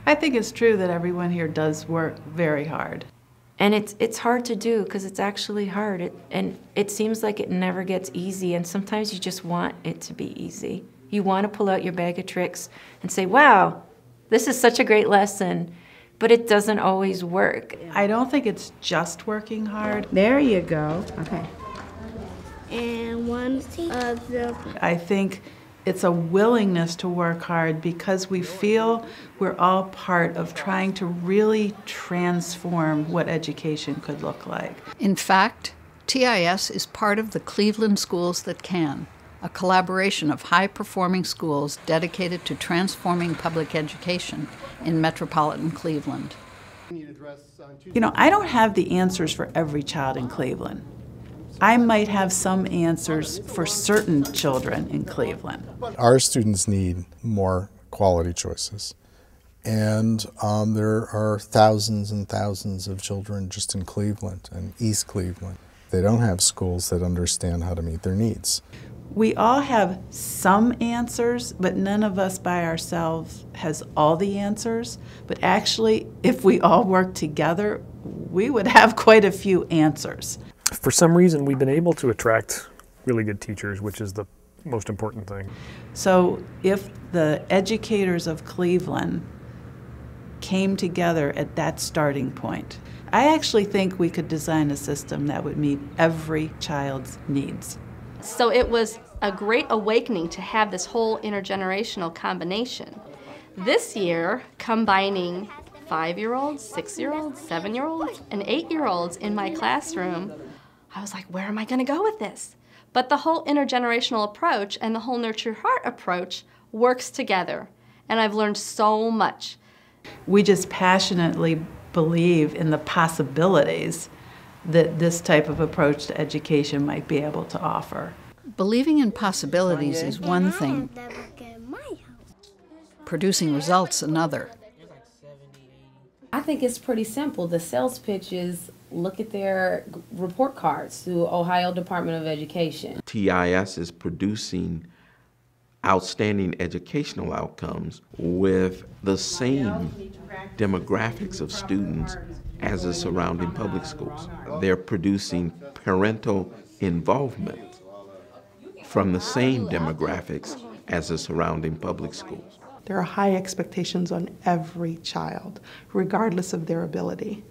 I think it's true that everyone here does work very hard. And it's hard to do because it's actually hard. And it seems like it never gets easy, and sometimes you just want it to be easy. You want to pull out your bag of tricks and say, wow, this is such a great lesson, but it doesn't always work. I don't think it's just working hard. There you go. Okay. And one of the... I think it's a willingness to work hard because we feel we're all part of trying to really transform what education could look like. In fact, TIS is part of the Cleveland Schools That Can, a collaboration of high-performing schools dedicated to transforming public education in metropolitan Cleveland. You know, I don't have the answers for every child in Cleveland. I might have some answers for certain children in Cleveland. Our students need more quality choices. And there are thousands and thousands of children just in Cleveland and East Cleveland. They don't have schools that understand how to meet their needs. We all have some answers, but none of us by ourselves has all the answers. But actually, if we all work together, we would have quite a few answers. For some reason, we've been able to attract really good teachers, which is the most important thing. So if the educators of Cleveland came together at that starting point, I actually think we could design a system that would meet every child's needs. So it was a great awakening to have this whole intergenerational combination. This year, combining 5-year-olds, 6-year-olds, 7-year-olds, and 8-year-olds in my classroom, I was like, where am I going to go with this? But the whole intergenerational approach and the whole Nurture Your Heart approach works together, and I've learned so much. We just passionately believe in the possibilities that this type of approach to education might be able to offer. Believing in possibilities is one thing, producing results another. I think it's pretty simple. The sales pitch is look at their report cards through Ohio Department of Education. TIS is producing outstanding educational outcomes with the same demographics of students as the surrounding public schools. They're producing parental involvement from the same demographics as the surrounding public schools. There are high expectations on every child, regardless of their ability.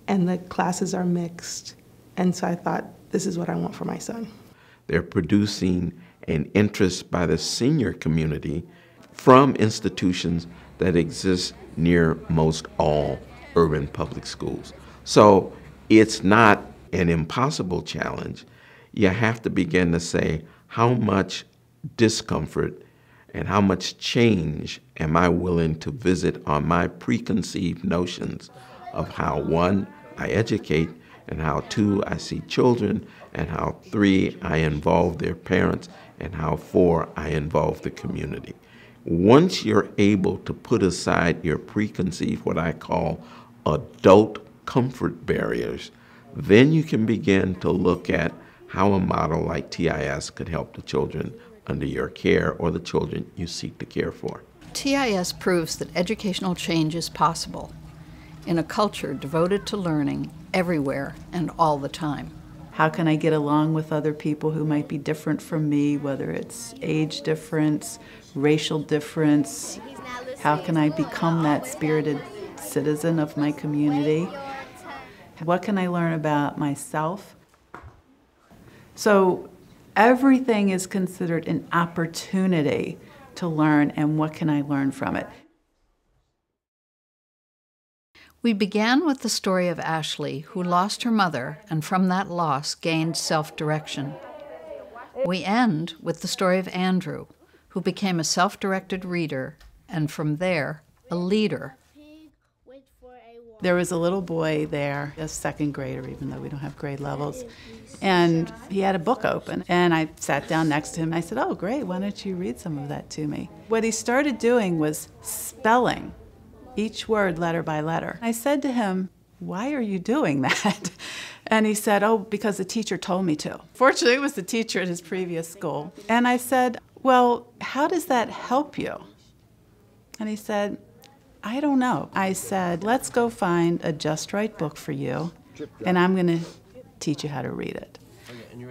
And the classes are mixed. And so I thought, this is what I want for my son. They're producing an interest by the senior community from institutions that exist near most all urban public schools. So it's not an impossible challenge. You have to begin to say, how much discomfort and how much change am I willing to visit on my preconceived notions of how, 1, I educate, and how 2, I see children, and how 3, I involve their parents, and how 4, I involve the community. Once you're able to put aside your preconceived, what I call adult comfort barriers, then you can begin to look at how a model like TIS could help the children under your care or the children you seek to care for. TIS proves that educational change is possible in a culture devoted to learning everywhere and all the time. How can I get along with other people who might be different from me, whether it's age difference, racial difference? How can I become that spirited citizen of my community? What can I learn about myself? So everything is considered an opportunity to learn, and what can I learn from it? We began with the story of Ashley, who lost her mother and from that loss gained self-direction. We end with the story of Andrew, who became a self-directed reader and from there, a leader. There was a little boy there, a second grader, even though we don't have grade levels, and he had a book open. And I sat down next to him and I said, oh, great, why don't you read some of that to me? What he started doing was spelling each word letter by letter. I said to him, why are you doing that? And he said, oh, because the teacher told me to. Fortunately, it was the teacher at his previous school. And I said, well, how does that help you? And he said, I don't know. I said, let's go find a just right book for you, and I'm going to teach you how to read it.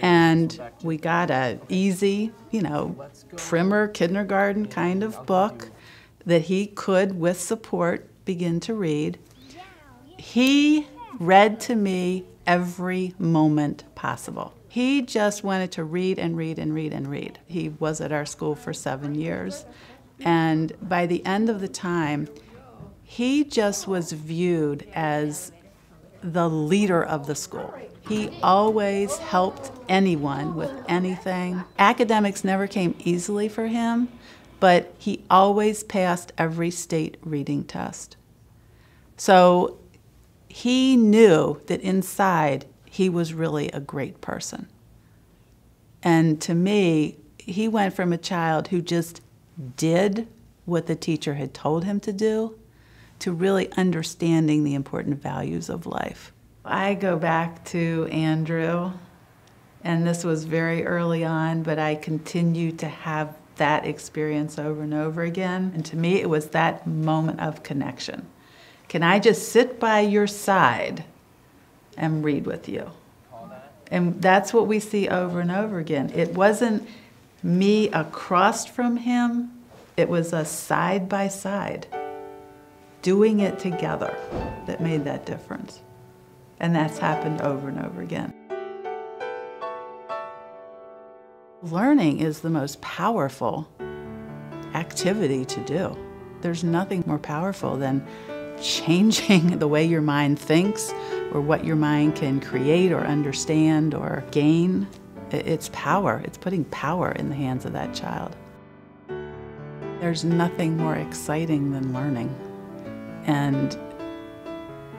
And we got a easy, primer kindergarten kind of book that he could, with support, begin to read. He read to me every moment possible. He just wanted to read and read and read and read. He was at our school for 7 years. And by the end of the time, he just was viewed as the leader of the school. He always helped anyone with anything. Academics never came easily for him, but he always passed every state reading test. So he knew that inside he was really a great person. And to me, he went from a child who just did what the teacher had told him to do to really understanding the important values of life. I go back to Andrew, and this was very early on, but I continue to have that experience over and over again. And to me, it was that moment of connection. Can I just sit by your side and read with you? And that's what we see over and over again. It wasn't me across from him, it was us side by side, doing it together that made that difference. And that's happened over and over again. Learning is the most powerful activity to do. There's nothing more powerful than changing the way your mind thinks or what your mind can create or understand or gain. It's power. It's putting power in the hands of that child. There's nothing more exciting than learning. And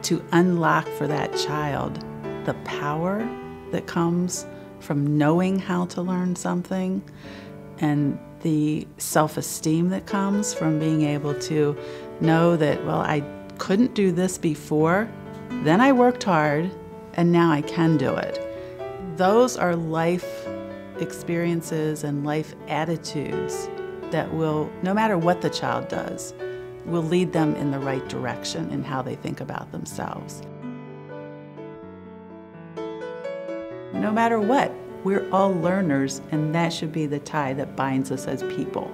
to unlock for that child the power that comes from knowing how to learn something and the self-esteem that comes from being able to know that, well, I couldn't do this before, then I worked hard, and now I can do it. Those are life experiences and life attitudes that will, no matter what the child does, will lead them in the right direction in how they think about themselves. No matter what, we're all learners, and that should be the tie that binds us as people.